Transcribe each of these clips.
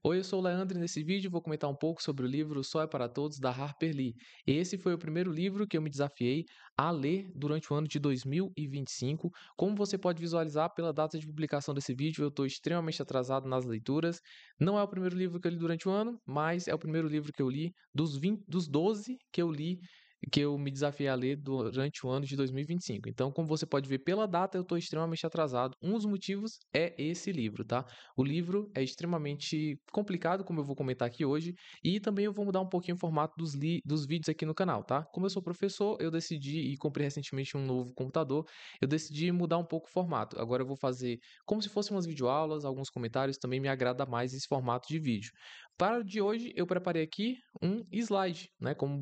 Oi, eu sou o Leandro e nesse vídeo vou comentar um pouco sobre o livro Só é para Todos, da Harper Lee. Esse foi o primeiro livro que eu me desafiei a ler durante o ano de 2025. Como você pode visualizar pela data de publicação desse vídeo, eu estou extremamente atrasado nas leituras. Não é o primeiro livro que eu li durante o ano, mas é o primeiro livro que eu li dos 12 que eu li, que eu me desafiei a ler durante o ano de 2025. Então, como você pode ver pela data, eu estou extremamente atrasado. Um dos motivos é esse livro, tá? O livro é extremamente complicado, como eu vou comentar aqui hoje, e também eu vou mudar um pouquinho o formato dos vídeos aqui no canal, tá? Como eu sou professor, eu decidi e comprei recentemente um novo computador, eu decidi mudar um pouco o formato. Agora eu vou fazer como se fossem umas videoaulas, alguns comentários, também me agrada mais esse formato de vídeo. Para o de hoje, eu preparei aqui um slide, né? Como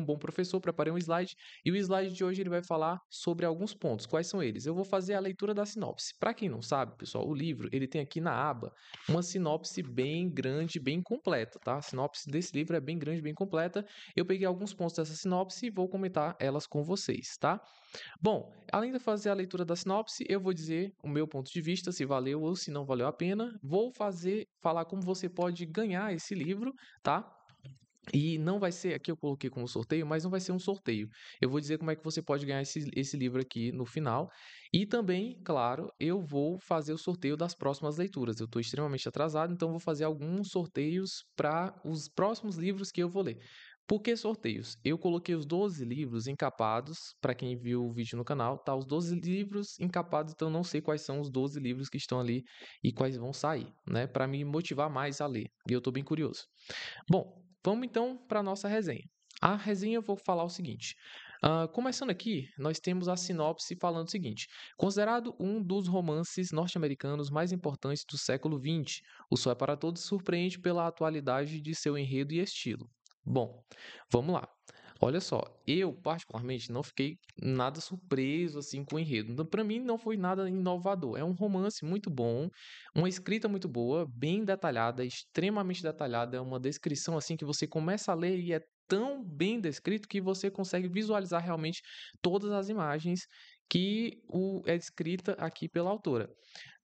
bom professor, preparei um slide e o slide de hoje ele vai falar sobre alguns pontos. Quais são eles? Eu vou fazer a leitura da sinopse. Para quem não sabe, pessoal, o livro ele tem aqui na aba uma sinopse bem grande, bem completa, tá? A sinopse desse livro é bem grande, bem completa. Eu peguei alguns pontos dessa sinopse e vou comentar elas com vocês, tá? Bom, além de fazer a leitura da sinopse, eu vou dizer o meu ponto de vista, se valeu ou se não valeu a pena. Vou falar como você pode ganhar esse livro, tá? E não vai ser, aqui eu coloquei como sorteio, mas não vai ser um sorteio. Eu vou dizer como é que você pode ganhar esse livro aqui no final. E também, claro, eu vou fazer o sorteio das próximas leituras. Eu estou extremamente atrasado, então vou fazer alguns sorteios para os próximos livros que eu vou ler. Por que sorteios? Eu coloquei os 12 livros encapados, para quem viu o vídeo no canal, tá? Os 12 livros encapados, então não sei quais são os 12 livros que estão ali e quais vão sair, né? Para me motivar mais a ler. E eu estou bem curioso. Bom, vamos então para a nossa resenha. A resenha eu vou falar o seguinte. Começando aqui, nós temos a sinopse falando o seguinte: considerado um dos romances norte-americanos mais importantes do século XX, O Sol é para Todos surpreende pela atualidade de seu enredo e estilo. Bom, vamos lá. Olha só, eu particularmente não fiquei nada surpreso assim com o enredo. Para mim não foi nada inovador. É um romance muito bom, uma escrita muito boa, bem detalhada, extremamente detalhada, é uma descrição assim que você começa a ler e é tão bem descrito que você consegue visualizar realmente todas as imagens que é descrita aqui pela autora.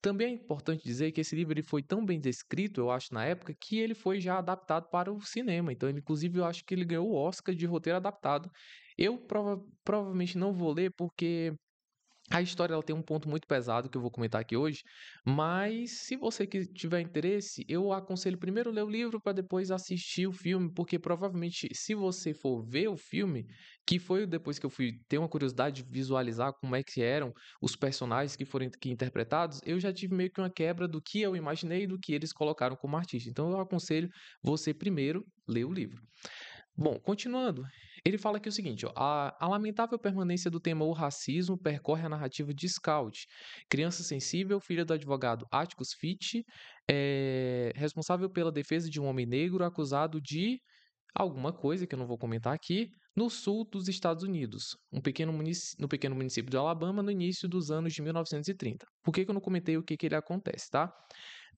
Também é importante dizer que esse livro ele foi tão bem descrito, eu acho, na época, que ele foi já adaptado para o cinema. Então, inclusive, eu acho que ele ganhou o Oscar de roteiro adaptado. Eu provavelmente não vou ler porque a história ela tem um ponto muito pesado que eu vou comentar aqui hoje, mas se você tiver interesse, eu aconselho primeiro ler o livro para depois assistir o filme, porque provavelmente se você for ver o filme, que foi depois que eu fui ter uma curiosidade de visualizar como é que eram os personagens que foram aqui interpretados, eu já tive meio que uma quebra do que eu imaginei e do que eles colocaram como artista. Então eu aconselho você primeiro ler o livro. Bom, continuando, ele fala aqui o seguinte, ó, a lamentável permanência do tema o racismo percorre a narrativa de Scout, criança sensível, filha do advogado Atticus Fitch, responsável pela defesa de um homem negro acusado de alguma coisa que eu não vou comentar aqui, no sul dos Estados Unidos, no pequeno município de Alabama, no início dos anos de 1930. Por que eu não comentei o que ele acontece, tá?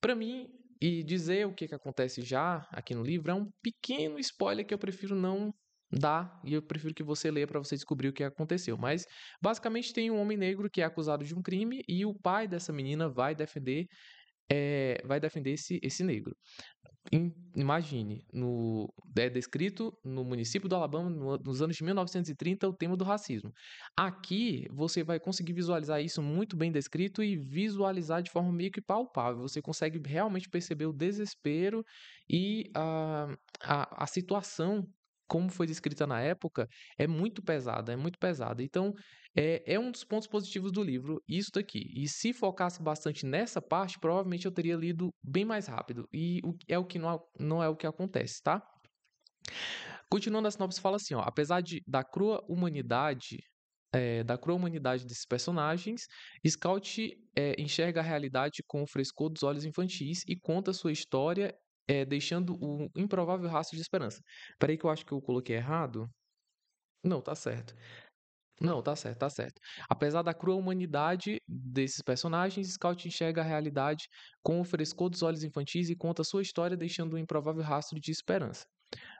Para mim, e dizer o que acontece já aqui no livro é um pequeno spoiler que eu prefiro não dar e eu prefiro que você leia para você descobrir o que aconteceu. Mas basicamente tem um homem negro que é acusado de um crime e o pai dessa menina vai defender esse negro. Imagine, é descrito no município do Alabama, nos anos de 1930, o tema do racismo. Aqui, você vai conseguir visualizar isso muito bem descrito e visualizar de forma meio que palpável. Você consegue realmente perceber o desespero e a situação, como foi descrita na época, é muito pesada, é muito pesada. Então, é um dos pontos positivos do livro, isso daqui. E se focasse bastante nessa parte, provavelmente eu teria lido bem mais rápido. E é o que não é o que acontece, tá? Continuando, a sinopse fala assim, ó, apesar da crua humanidade desses personagens, Scout enxerga a realidade com o frescor dos olhos infantis e conta sua história, deixando um improvável rastro de esperança. Peraí que eu acho que eu coloquei errado. Não, tá certo. Não, tá certo, tá certo. Apesar da crua humanidade desses personagens, Scout enxerga a realidade com o frescor dos olhos infantis e conta sua história, deixando um improvável rastro de esperança.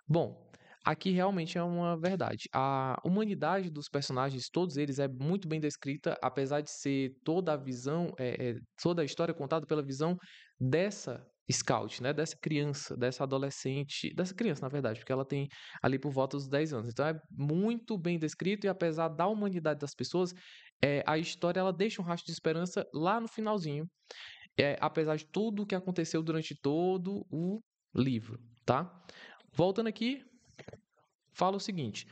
Bom, aqui realmente é uma verdade. A humanidade dos personagens, todos eles, é muito bem descrita, apesar de ser toda a visão, toda a história contada pela visão dessa Scout, né, dessa criança, dessa adolescente, dessa criança, na verdade, porque ela tem ali por volta dos 10 anos. Então é muito bem descrito e apesar da humanidade das pessoas, a história ela deixa um rastro de esperança lá no finalzinho, apesar de tudo o que aconteceu durante todo o livro, tá? Voltando aqui, fala o seguinte: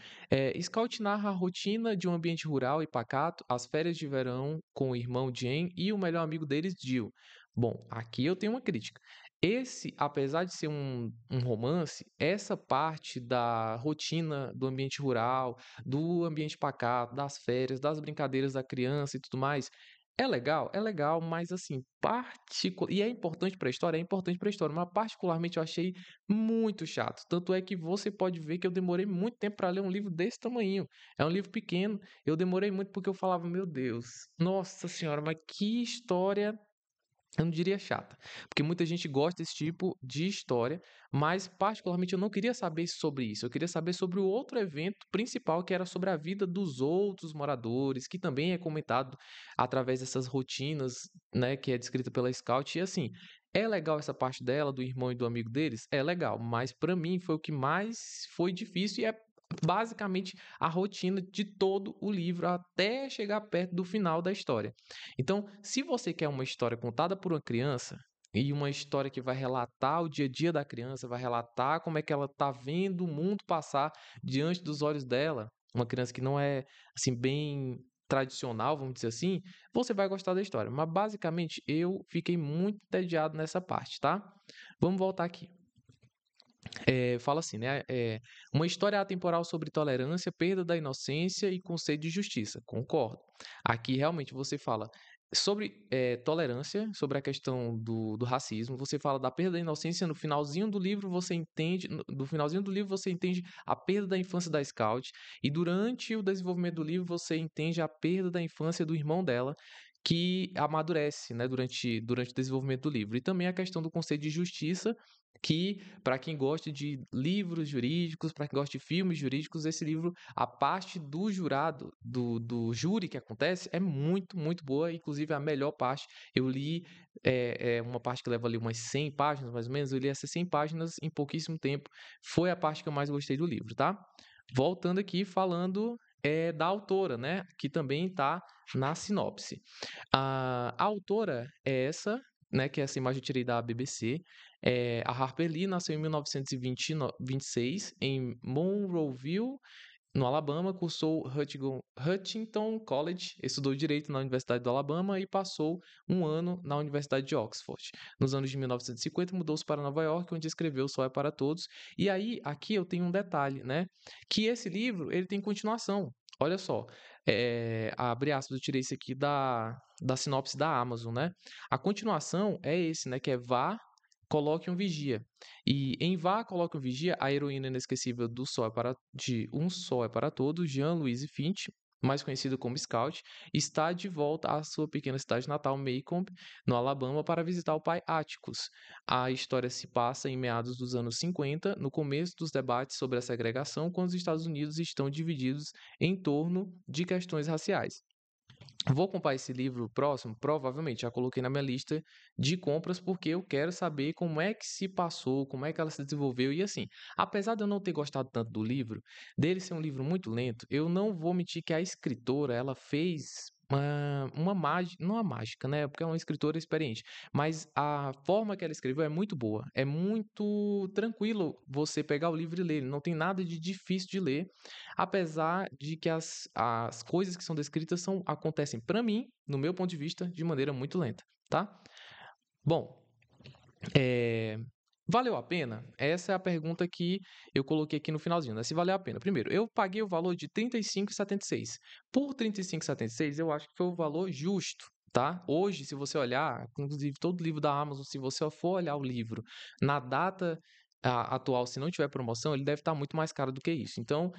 Scout narra a rotina de um ambiente rural e pacato, as férias de verão com o irmão Jen e o melhor amigo deles, Jill. Bom, aqui eu tenho uma crítica. Esse, apesar de ser um romance, essa parte da rotina do ambiente rural, do ambiente pacato, das férias, das brincadeiras da criança e tudo mais, é legal, mas assim, e é importante para a história, mas particularmente eu achei muito chato. Tanto é que você pode ver que eu demorei muito tempo para ler um livro desse tamanho. É um livro pequeno. Eu demorei muito porque eu falava, meu Deus, nossa senhora, mas que história. Eu não diria chata, porque muita gente gosta desse tipo de história, mas particularmente eu não queria saber sobre isso. Eu queria saber sobre o outro evento principal, que era sobre a vida dos outros moradores, que também é comentado através dessas rotinas, né, que é descrita pela Scout. E assim, é legal essa parte dela, do irmão e do amigo deles? É legal, mas pra mim foi o que mais foi difícil e é basicamente a rotina de todo o livro até chegar perto do final da história. Então, se você quer uma história contada por uma criança e uma história que vai relatar o dia a dia da criança, vai relatar como é que ela está vendo o mundo passar diante dos olhos dela, uma criança que não é assim bem tradicional, vamos dizer assim, você vai gostar da história. Mas basicamente eu fiquei muito entediado nessa parte, tá? Vamos voltar aqui. Fala assim, né? Uma história atemporal sobre tolerância, perda da inocência e conceito de justiça. Concordo. Aqui realmente você fala sobre tolerância, sobre a questão do racismo. Você fala da perda da inocência no finalzinho do livro. Você entende, no finalzinho do livro você entende a perda da infância da Scout e durante o desenvolvimento do livro você entende a perda da infância do irmão dela. Que amadurece, né, durante o desenvolvimento do livro. E também a questão do conceito de justiça, que para quem gosta de livros jurídicos, para quem gosta de filmes jurídicos, esse livro, a parte do jurado, do júri que acontece, é muito, muito boa, inclusive a melhor parte. Eu li uma parte que leva ali umas 100 páginas, mais ou menos, eu li essas 100 páginas em pouquíssimo tempo. Foi a parte que eu mais gostei do livro, tá? Voltando aqui, falando da autora, né? Que também está na sinopse. A autora é essa, né? Que essa imagem eu tirei da BBC. A Harper Lee nasceu em 1926 em Monroeville, no Alabama, cursou Huntington College, estudou Direito na Universidade do Alabama e passou um ano na Universidade de Oxford. Nos anos de 1950, mudou-se para Nova York, onde escreveu Sol é para Todos. E aí, aqui eu tenho um detalhe, né? Que esse livro, ele tem continuação. Olha só, abre aspas, eu tirei isso aqui da sinopse da Amazon, né? A continuação é esse, né? Que é Vá, coloque um vigia. E em Vá, coloque um vigia, a heroína inesquecível de Um Só é para Todos, Jean-Louise Finch, mais conhecido como Scout, está de volta à sua pequena cidade natal, Macomb, no Alabama, para visitar o pai Atticus. A história se passa em meados dos anos 50, no começo dos debates sobre a segregação, quando os Estados Unidos estão divididos em torno de questões raciais. Vou comprar esse livro próximo? Provavelmente, já coloquei na minha lista de compras porque eu quero saber como é que se passou, como é que ela se desenvolveu. E assim, apesar de eu não ter gostado tanto do livro, dele ser um livro muito lento, eu não vou mentir que a escritora, ela fez uma mágica, não a mágica, né? Porque é uma escritora experiente, mas a forma que ela escreveu é muito boa. É muito tranquilo você pegar o livro e ler. Não tem nada de difícil de ler, apesar de que as coisas que são descritas acontecem, para mim, no meu ponto de vista, de maneira muito lenta, tá? Bom, é, valeu a pena? Essa é a pergunta que eu coloquei aqui no finalzinho, né? Se valeu a pena. Primeiro, eu paguei o valor de R$ 35,76. Por R$ 35,76, eu acho que foi o valor justo, tá? Hoje, se você olhar, inclusive todo livro da Amazon, se você for olhar o livro na data atual, se não tiver promoção, ele deve estar muito mais caro do que isso. Então,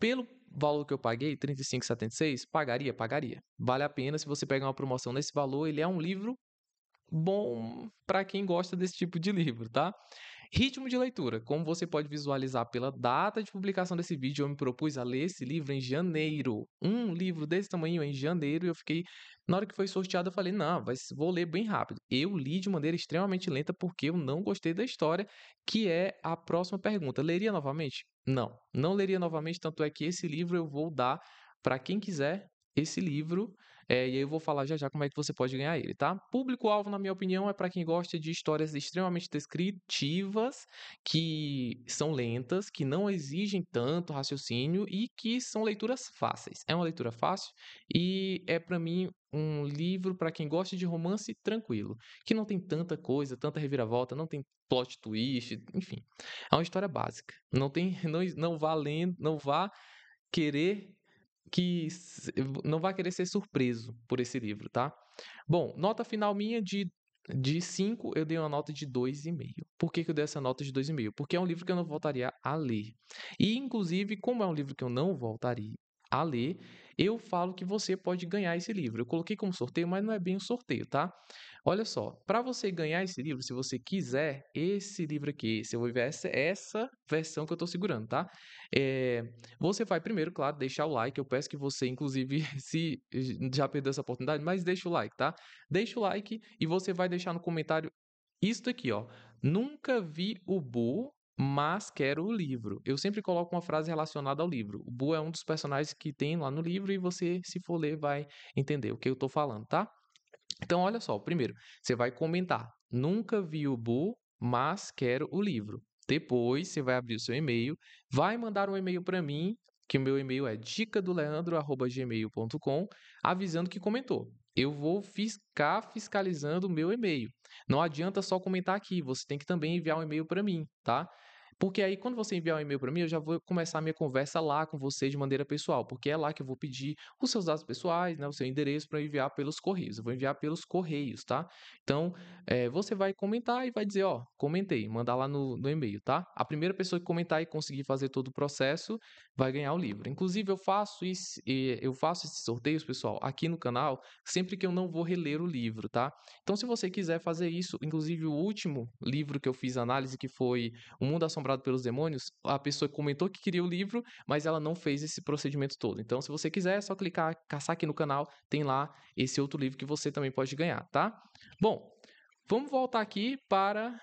pelo valor que eu paguei, R$ 35,76, pagaria? Pagaria. Vale a pena se você pegar uma promoção nesse valor, ele é um livro bom para quem gosta desse tipo de livro, tá? Ritmo de leitura. Como você pode visualizar pela data de publicação desse vídeo, eu me propus a ler esse livro em janeiro. Um livro desse tamanho em janeiro, e eu fiquei. Na hora que foi sorteado, eu falei: não, vou ler bem rápido. Eu li de maneira extremamente lenta porque eu não gostei da história, que é a próxima pergunta. Leria novamente? Não, não leria novamente. Tanto é que esse livro eu vou dar para quem quiser esse livro. E aí eu vou falar já já como é que você pode ganhar ele, tá? Público-alvo, na minha opinião, é para quem gosta de histórias extremamente descritivas, que são lentas, que não exigem tanto raciocínio e que são leituras fáceis. É uma leitura fácil e é para mim um livro para quem gosta de romance tranquilo, que não tem tanta coisa, tanta reviravolta, não tem plot twist, enfim. É uma história básica. Não tem, não vá lendo, não vá querer que não vai querer ser surpreso por esse livro, tá? Bom, nota final minha de 5, eu dei uma nota de 2,5. Por que que eu dei essa nota de 2,5? Porque é um livro que eu não voltaria a ler. E, inclusive, como é um livro que eu não voltaria a ler, eu falo que você pode ganhar esse livro. Eu coloquei como sorteio, mas não é bem um sorteio, tá? Olha só, para você ganhar esse livro, se você quiser esse livro aqui, se eu vou ver essa versão que eu estou segurando, tá? É, você vai primeiro, claro, deixar o like. Eu peço que você, inclusive, se já perdeu essa oportunidade, mas deixa o like, tá? Deixa o like e você vai deixar no comentário isto aqui, ó. Nunca vi o Boo, mas quero o livro. Eu sempre coloco uma frase relacionada ao livro. O Boo é um dos personagens que tem lá no livro e você, se for ler, vai entender o que eu estou falando, tá? Então, olha só, primeiro, você vai comentar: nunca vi o Boo, mas quero o livro. Depois, você vai abrir o seu e-mail, vai mandar um e-mail para mim, que o meu e-mail é dicadoleandro@gmail.com, avisando que comentou. Eu vou ficar fiscalizando o meu e-mail. Não adianta só comentar aqui, você tem que também enviar um e-mail para mim, tá? Porque aí, quando você enviar um e-mail para mim, eu já vou começar a minha conversa lá com você de maneira pessoal, porque é lá que eu vou pedir os seus dados pessoais, né, o seu endereço para enviar pelos correios. Eu vou enviar pelos correios, tá? Então, você vai comentar e vai dizer, ó, comentei, mandar lá no e-mail, tá? A primeira pessoa que comentar e conseguir fazer todo o processo vai ganhar o livro. Inclusive, eu faço esses sorteios, pessoal, aqui no canal, sempre que eu não vou reler o livro, tá? Então, se você quiser fazer isso, inclusive o último livro que eu fiz análise, que foi O Mundo Assombrado pelos Demônios, a pessoa comentou que queria o livro, mas ela não fez esse procedimento todo. Então, se você quiser, é só clicar, caçar aqui no canal, tem lá esse outro livro que você também pode ganhar, tá? Bom, vamos voltar aqui para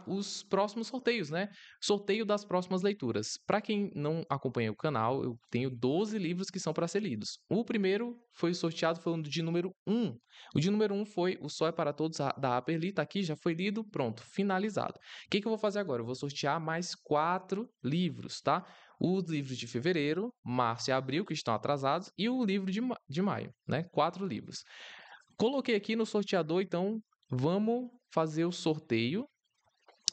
os próximos sorteios, né? Sorteio das próximas leituras. Para quem não acompanha o canal, eu tenho 12 livros que são para ser lidos. O primeiro foi sorteado, foi o de número 1. O de número 1 foi O Sol é para Todos, da Harper Lee. Tá aqui, já foi lido, pronto, finalizado. O que eu vou fazer agora? Eu vou sortear mais 4 livros, tá? Os livros de fevereiro, março e abril, que estão atrasados, e o livro de maio, né? 4 livros. Coloquei aqui no sorteador, então vamos fazer o sorteio.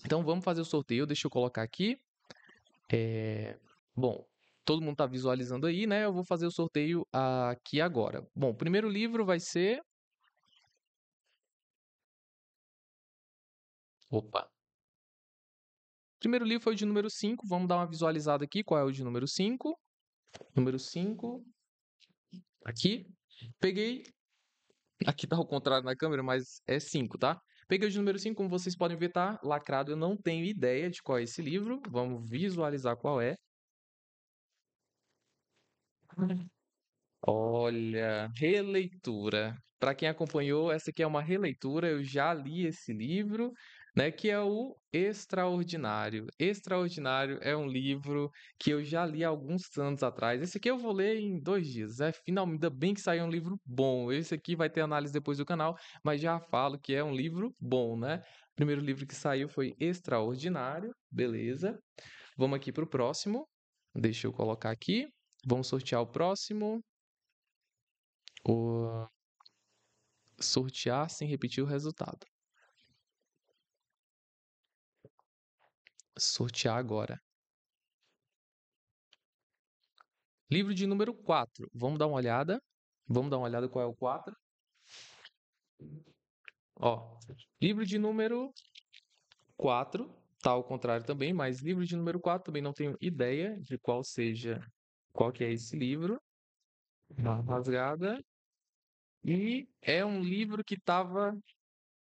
Então vamos fazer o sorteio, deixa eu colocar aqui. Bom, todo mundo está visualizando aí, né? Eu vou fazer o sorteio aqui agora. Bom, o primeiro livro vai ser. Opa! O primeiro livro foi o de número 5. Vamos dar uma visualizada aqui. Qual é o de número 5? Número 5. Aqui. Peguei. Aqui tá ao contrário na câmera, mas é 5, tá? Peguei o de número 5, como vocês podem ver, tá lacrado. Eu não tenho ideia de qual é esse livro. Vamos visualizar qual é. Olha, releitura. Para quem acompanhou, essa aqui é uma releitura. Eu já li esse livro, né, que é o Extraordinário. Extraordinário é um livro que eu já li há alguns anos atrás. Esse aqui eu vou ler em 2 dias. Finalmente, ainda bem que saiu um livro bom. Esse aqui vai ter análise depois do canal, mas já falo que é um livro bom, né? O primeiro livro que saiu foi Extraordinário, beleza? Vamos aqui para o próximo. Deixa eu colocar aqui. Vamos sortear o próximo. O sortear sem repetir o resultado. Sortear agora. Livro de número 4. Vamos dar uma olhada. Vamos dar uma olhada qual é o 4. Ó, livro de número 4. Tá ao contrário também, mas livro de número 4 também não tenho ideia de qual que é esse livro. Dá uma rasgada. E é um livro que estava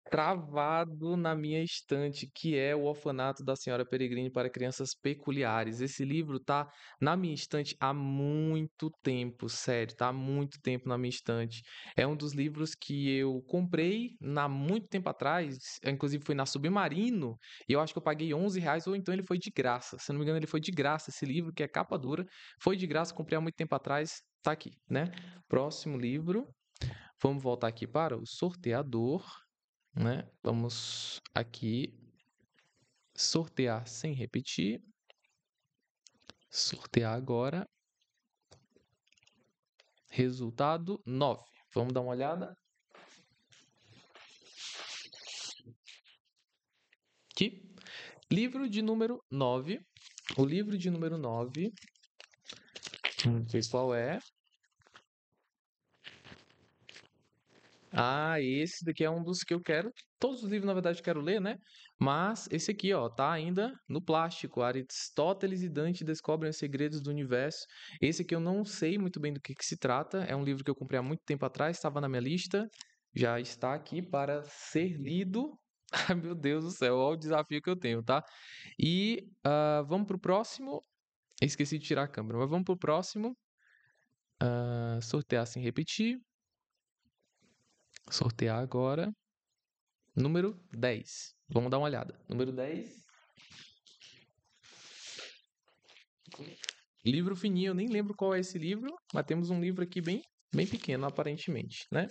travado na minha estante, que é O Orfanato da Senhora Peregrine para Crianças Peculiares. Esse livro tá na minha estante há muito tempo, sério, tá há muito tempo na minha estante. É um dos livros que eu comprei há muito tempo atrás, inclusive foi na Submarino, e eu acho que eu paguei R$ 11, ou então ele foi de graça. Se eu não me engano, ele foi de graça, esse livro, que é capa dura. Foi de graça, comprei há muito tempo atrás, tá aqui, né? Próximo livro. Vamos voltar aqui para o sorteador, né? Vamos aqui sortear sem repetir. Sortear agora. Resultado 9. Vamos dar uma olhada aqui. Livro de número 9. O livro de número 9. Vamos ver qual é. Ah, esse daqui é um dos que eu quero. Todos os livros, na verdade, eu quero ler, né? Mas esse aqui, ó, tá ainda no plástico. Aristóteles e Dante descobrem os segredos do universo. Esse aqui eu não sei muito bem do que se trata. É um livro que eu comprei há muito tempo atrás, estava na minha lista. Já está aqui para ser lido. Ai, meu Deus do céu, olha o desafio que eu tenho, tá? E vamos pro próximo. Esqueci de tirar a câmera, mas vamos pro próximo. Sortear sem repetir. Sortear agora. Número 10. Vamos dar uma olhada. Número 10. Livro fininho, eu nem lembro qual é esse livro, mas temos um livro aqui bem pequeno, aparentemente, né?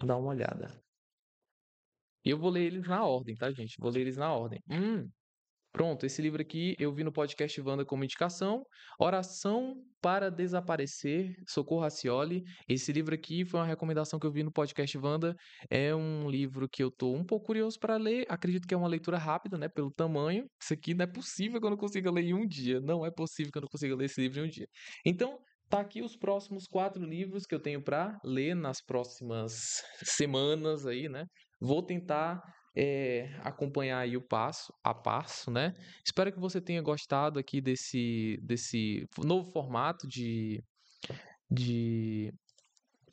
Dá uma olhada. E eu vou ler eles na ordem, tá, gente? Vou ler eles na ordem. Pronto, esse livro aqui eu vi no podcast Wanda como indicação. Oração para Desaparecer, Socorro Racioli. Esse livro aqui foi uma recomendação que eu vi no podcast Wanda. É um livro que eu tô um pouco curioso para ler. Acredito que é uma leitura rápida, né? Pelo tamanho. Isso aqui não é possível que eu não consiga ler em um dia. Não é possível que eu não consiga ler esse livro em um dia. Então, tá aqui os próximos 4 livros que eu tenho para ler nas próximas semanas aí, né? Vou tentar acompanhar aí o passo a passo, né? Espero que você tenha gostado aqui desse novo formato de,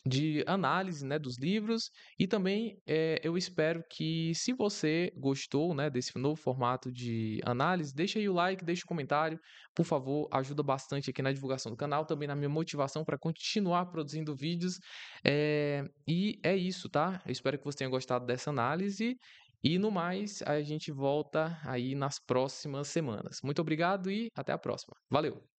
de análise, né, dos livros. E também eu espero que, se você gostou, né, desse novo formato de análise, deixa aí o like, deixa o comentário, por favor, ajuda bastante aqui na divulgação do canal, também na minha motivação para continuar produzindo vídeos. E é isso, tá? Eu espero que você tenha gostado dessa análise. E no mais, a gente volta aí nas próximas semanas. Muito obrigado e até a próxima. Valeu!